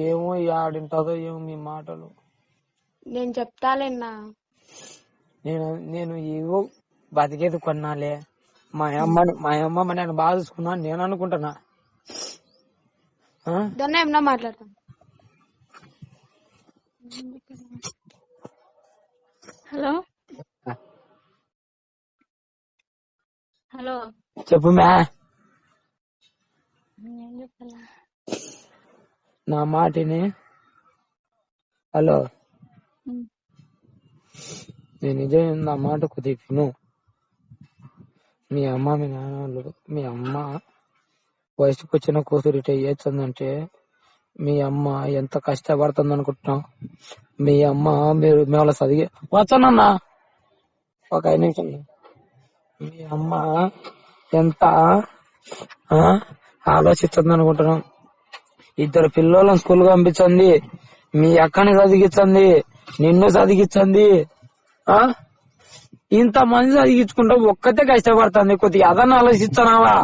ఏమో ఆడింటదో ఏమో మీ మాటలు. నేను చెప్తాలేనా. నేను ఏవో బతికేది కొన్నాలే. మా అమ్మ నేను బాగా చూసుకున్నా నేను అనుకుంటున్నా. దాన్ని ఏమన్నా మాట్లాడతాం. హలో హలో చెప్పు మ్యా. ఏం చెప్పాలా నా మాటిని. హలో నేను నిజం నా మాట కొద్దిగా విను. మీ అమ్మ మీ నాన్న మీ అమ్మ వయసుకు వచ్చిన కూతురు ఇట చేయొచ్చిందంటే మీ అమ్మ ఎంత కష్టపడుతుంది అనుకుంటున్నాం. మీ అమ్మ మీరు మేము చదివి వచ్చానన్నా ఒక 5 నిమిషం. మీ అమ్మ ఎంత ఆలోచిస్తుంది అనుకుంటున్నాం. 2 పిల్లలను స్కూల్ పంపించండి, మీ అక్కని చదివించండి, నిన్ను చదివించండి. ఇంత మంది చదివించుకుంటా ఒక్కతే కష్టపడుతుంది. కొద్దిగా అదన్నా ఆలోచిస్తున్నావా?